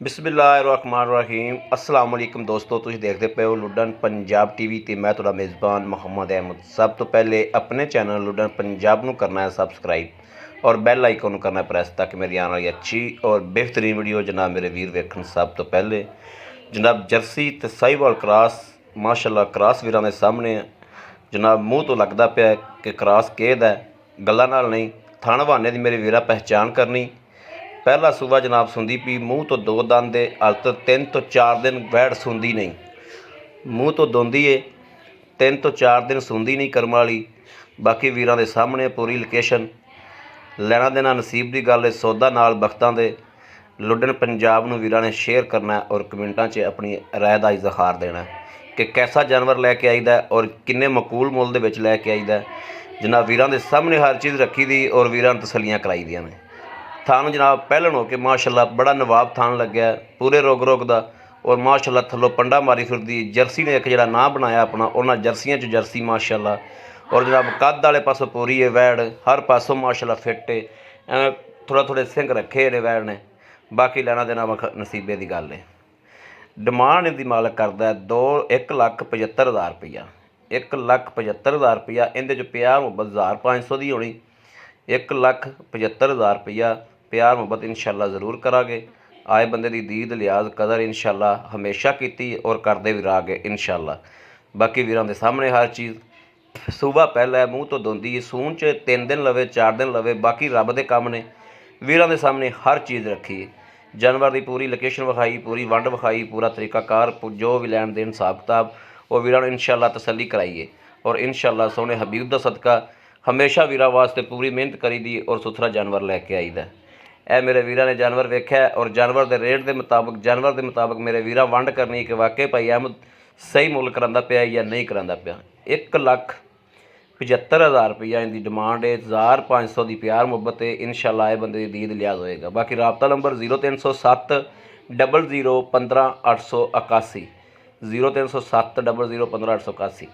ਬਿਸਮਿਲ੍ਲਾਹਿਰਰਹਿਮਾਨਿਰਰਹੀਮ अस्सलाम वालेकुम दोस्तों, ਤੁਸੀਂ ਦੇਖਦੇ ਪਏ ਹੋ ਲੁੱਡਨ ਪੰਜਾਬ ਟੀਵੀ ਤੇ ਮੈਂ ਤੁਹਾਡਾ ਮੇਜ਼ਬਾਨ ਮੁਹੰਮਦ ਅਹਿਮਦ। ਸਭ ਤੋਂ ਪਹਿਲੇ ਆਪਣੇ ਚੈਨਲ ਲੁੱਡਨ ਪੰਜਾਬ ਨੂੰ ਕਰਨਾ ਹੈ ਸਬਸਕ੍ਰਾइब और बैल आइकन करना प्रेस ताकि मेरी आने वाली अच्छी और बेहतरीन वीडियो जनाब मेरे वीर वेखन। सब तो पहले जनाब जर्सी ते साहिवाल क्रॉस माशाल्लाह क्रॉस वीरां दे सामने जनाब मूँह तो लगता पिया कि क्रॉस केद है, गल्लां नाल नहीं थण बहाने दी मेरे वीरा पहचान करनी। पहला सूबा जनाब सुंदी पी मूँह तो दो दंद दे हल तो 3 तो 4 दिन वैड़ सुंदी नहीं, मूँह तो दोंदी है 3 तो 4 दिन सुंदी नहीं करम वाली। बाकी वीरां दे सामने पूरी लोकेशन ਲੈਣਾ ਦੇਣਾ नसीब की गल है, सौदा नाल बख्तां दे। लुੱਡਨ पंजाब नूं वीरां ने शेयर करना है और कमेंटां 'च अपनी राय का इजहार देना कि कैसा जानवर लैके आईदा और किन्ने मकूल मुल दे विच लैके आईदा। जनाब वीरां दे सामने हर चीज़ रखी दी और वीरां नूं तसल्लियां कराई दियां ने। थान जनाब पहलन हो के माशाल्लाह बड़ा नवाब थान लग्या पूरे रोग रोग का और माशाल्लाह थल्लों पंडा मारी फिरदी। जर्सी ने एक जिहड़ा नां बनाया अपना, उन्हां जर्सियां 'च जर्सी माशाल्लाह और जनाब कद वाले पासों पूरी है वैड़, हर पासों माशाल्लाह फिट है। थोड़ा थोड़े सिंग रखे ने वैड़ ने, बाकी लेना देना नसीबे की गल है। डिमांड इहदी मालक करदा है 1,75,000 रुपया, 1,75,000 रुपया। इहदे च प्यार मुहब्बत 1,500 की होनी, 1,75,000 रुपया प्यार मुहब्बत इंशाल्लाह जरूर करांगे। आए बंदे की दीद लिहाज कदर इंशाल्लाह हमेशा की और करते भी रहांगे इंशाल्लाह। बाकी वीरां दे सामने हर चीज़ सूबा पहला है, मूँह तो दोंदी सून च 3 दिन लवे 4 दिन लवे, बाकी रब दे काम ने। वीरां दे सामने हर चीज़ रखी है, जानवर की पूरी लोकेशन विखाई, पूरी वंड विखाई, पूरा तरीकाकार जो भी लैन देन हिसाब किताब वो वीरां नूं इंशाल्लाह तसल्ली कराइए और इंशाल्लाह सोहने हबीब दा सदका हमेशा वीरां वास्ते पूरी मेहनत करी दी और सुथरा जानवर लैके आईदा। ए मेरे वीरां ने जानवर वेख्या और जानवर के रेट के मुताबिक जानवर के मुताबिक मेरे वीरां वंड करनी कि वाकई भाई अहमद सही मुल करांदा पिया या नहीं करांदा पिया। 1,75,000 रुपया इनकी डिमांड है, 1,500 की प्यार मुहब्बत है। इंशाल्लाह आए बंदे की दीद लिहाज होएगा। बाकी राबता नंबर 0307 00 15 881, 0307 00 15 881।